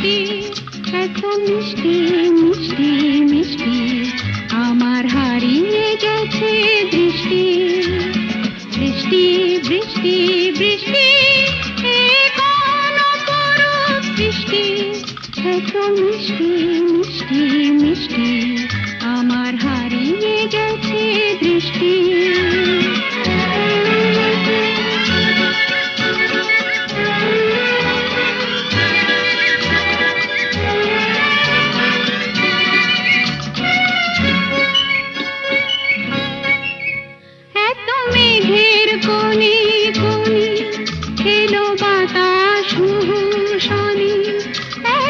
মিষ্টি, এত মিষ্টি মিষ্টি মিষ্টি, আমার হারিয়ে গেছে দৃষ্টি। বৃষ্টি বৃষ্টি বৃষ্টি, এ কোন অপরূপ সৃষ্টি, এত মিষ্টি মিষ্টি মিষ্টি, আমার হারিয়ে গেছে দৃষ্টি।